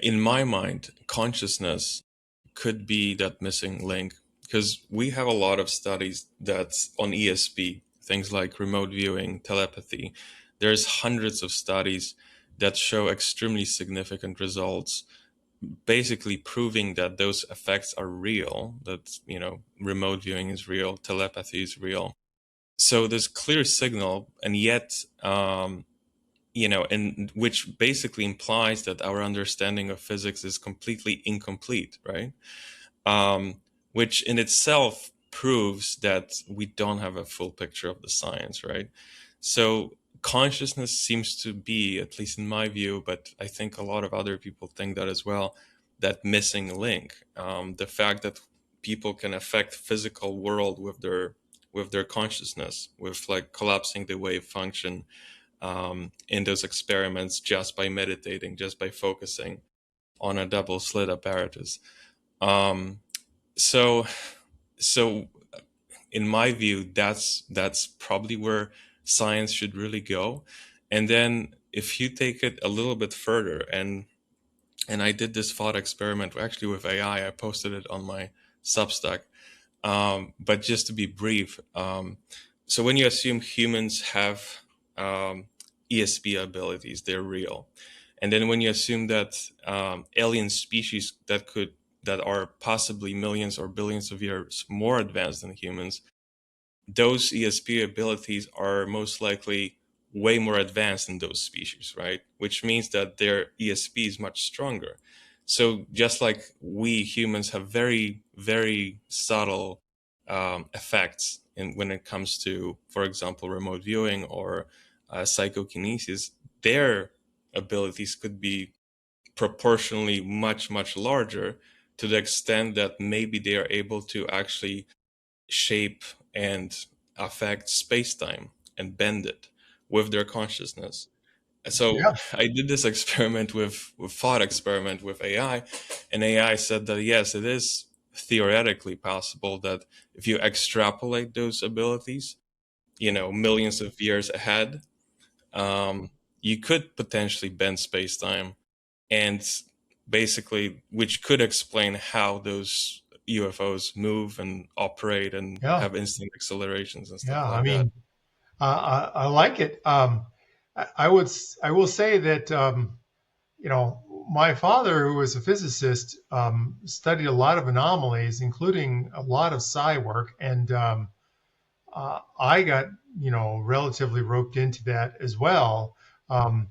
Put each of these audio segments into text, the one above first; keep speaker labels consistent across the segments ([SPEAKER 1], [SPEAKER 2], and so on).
[SPEAKER 1] in my mind, consciousness could be that missing link, because we have a lot of studies that's on ESP, things like remote viewing, telepathy. There's hundreds of studies that show extremely significant results, basically proving that those effects are real, that, remote viewing is real, telepathy is real. So there's clear signal, and yet, and which basically implies that our understanding of physics is completely incomplete, right? Which in itself proves that we don't have a full picture of the science, right? So consciousness seems to be, at least in my view, but I think a lot of other people think that as well, that missing link. The fact that people can affect physical world with their consciousness, with like collapsing the wave function in those experiments just by meditating, just by focusing on a double slit apparatus. Um, so, so in my view, that's probably where science should really go. And then if you take it a little bit further, and I did this thought experiment actually with AI. I posted it on my Substack. But just to be brief, so when you assume humans have ESP abilities, they're real, and then when you assume that alien species that are possibly millions or billions of years more advanced than humans, those ESP abilities are most likely way more advanced than those species, right? Which means that their ESP is much stronger. So just like we humans have very, very subtle effects when it comes to, for example, remote viewing or psychokinesis, their abilities could be proportionally much, much larger, to the extent that maybe they are able to actually shape and affect space-time and bend it with their consciousness. So
[SPEAKER 2] Yeah.
[SPEAKER 1] I did this experiment with thought experiment with AI, and AI said that yes, it is theoretically possible that if you extrapolate those abilities, millions of years ahead, um, you could potentially bend space-time, and basically, which could explain how those UFOs move and operate and
[SPEAKER 2] Yeah.
[SPEAKER 1] have instant accelerations and
[SPEAKER 2] Yeah.
[SPEAKER 1] stuff
[SPEAKER 2] I
[SPEAKER 1] like that.
[SPEAKER 2] mean, I like it. I will say that my father, who was a physicist, studied a lot of anomalies, including a lot of psi work, and I got relatively roped into that as well. Um,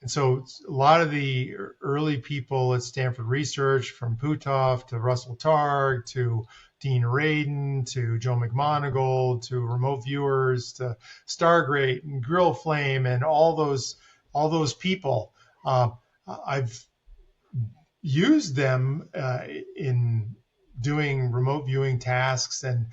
[SPEAKER 2] and so a lot of the early people at Stanford Research, from Puthoff to Russell Targ to Dean Radin to Joe McMoneagle to remote viewers to Stargate and Grill Flame and all those people, uh, I've used them in doing remote viewing tasks, and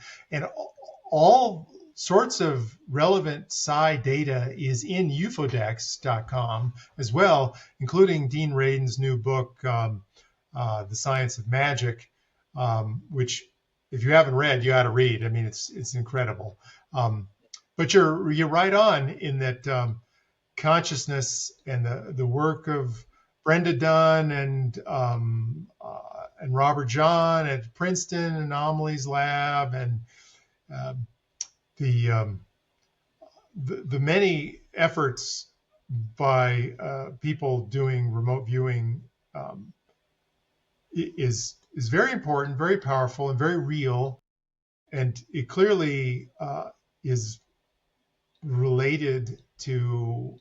[SPEAKER 2] all sorts of relevant psi data is in ufodex.com as well, including Dean Radin's new book, The Science of Magic, which, if you haven't read, you got to read. I mean, it's incredible. But you're right on in that consciousness and the work of Brenda Dunn and Robert John at Princeton Anomalies Lab, and um, the, um, the many efforts by people doing remote viewing um, is very important, very powerful, and very real, and it clearly is related to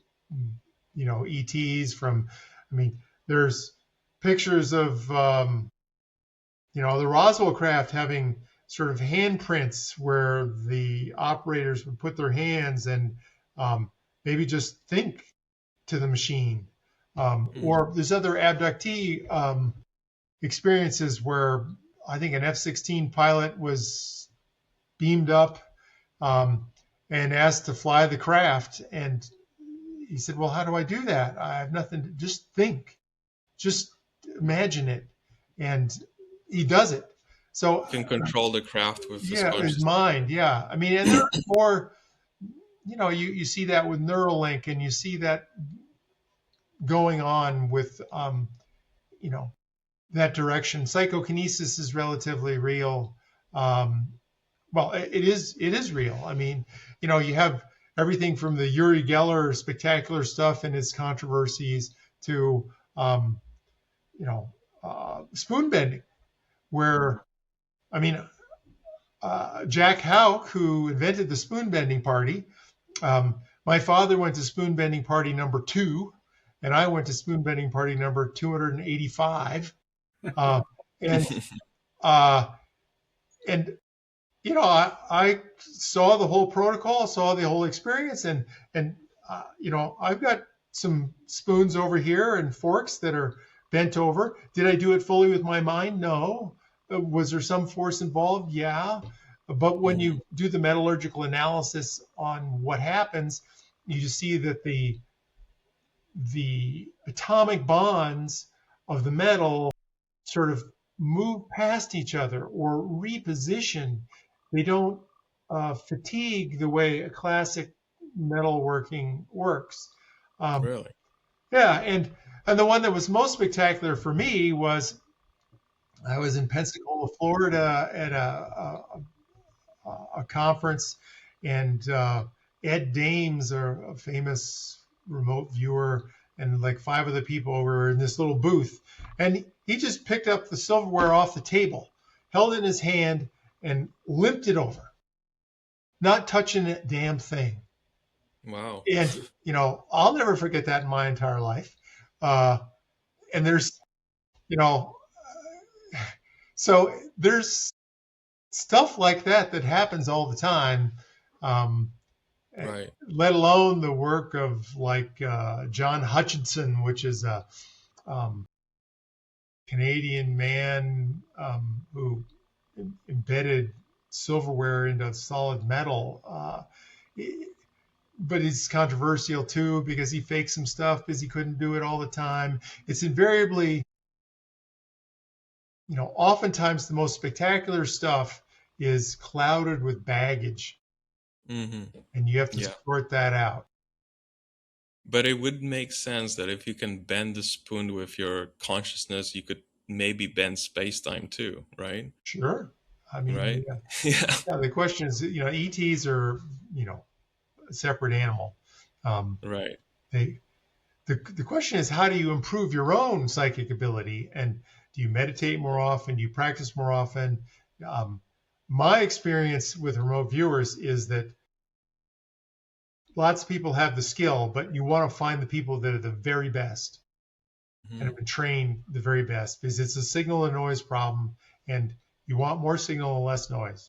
[SPEAKER 2] ETs from. I mean, there's pictures of the Roswell craft having sort of handprints where the operators would put their hands and maybe just think to the machine.
[SPEAKER 1] Mm.
[SPEAKER 2] Or there's other abductee experiences where I think an F-16 pilot was beamed up um, and asked to fly the craft, and he said, "Well, how do I do that? I have nothing to just think, just imagine it," and he does it. So
[SPEAKER 1] Can control the craft with his
[SPEAKER 2] yeah, his
[SPEAKER 1] consciousness.
[SPEAKER 2] mind, yeah. I mean, and there's more. You see that with Neuralink, and you see that going on with you know, that direction. Psychokinesis is relatively real. Um, well, it is real. I mean, you have everything from the Uri Geller spectacular stuff and its controversies to um, spoon bending, where I mean, Jack Houck, who invented the spoon bending party, my father went to spoon bending party number 2, and I went to spoon bending party number 285. Uh, and uh, and I saw the whole protocol, saw the whole experience, and I've got some spoons over here and forks that are bent over. Did I do it fully with my mind? No. Was there some force involved? Yeah. But when
[SPEAKER 1] Mhm.
[SPEAKER 2] you do the metallurgical analysis on what happens, you just see that the atomic bonds of the metal sort of move past each other or reposition. They don't fatigue the way a classic metalworking works. Um,
[SPEAKER 1] Really?
[SPEAKER 2] yeah, and the one that was most spectacular for me was I was in Pensacola, Florida, at a conference, and Ed Dames, a famous remote viewer, and like 5 of the people were in this little booth, and he just picked up the silverware off the table, held it in his hand, and limped it over, not touching that damn thing.
[SPEAKER 1] Wow.
[SPEAKER 2] And I'll never forget that in my entire life. Uh, and you know, so there's stuff like that happens all the time. Um,
[SPEAKER 1] Right.
[SPEAKER 2] Let alone the work of like John Hutchinson, which is a um, Canadian man who embedded silverware into solid metal. But he's controversial too because he faked some stuff because he couldn't do it all the time. It's invariably, oftentimes the most spectacular stuff is clouded with baggage,
[SPEAKER 1] Hmm.
[SPEAKER 2] and you have to
[SPEAKER 1] Yeah.
[SPEAKER 2] sort that out.
[SPEAKER 1] But it would make sense that if you can bend the spoon with your consciousness, you could maybe bend space-time too, right?
[SPEAKER 2] Sure. I mean,
[SPEAKER 1] Right? Yeah.
[SPEAKER 2] yeah, the question is, ETs are, a separate animal. Um,
[SPEAKER 1] Right.
[SPEAKER 2] they, the question is, how do you improve your own psychic ability? And do you meditate more often? Do you practice more often? Um, my experience with remote viewers is that lots of people have the skill, but you want to find the people that are the very best and have
[SPEAKER 1] Mhm.
[SPEAKER 2] been trained the very best because it's a signal and noise problem, and you want more signal and less noise.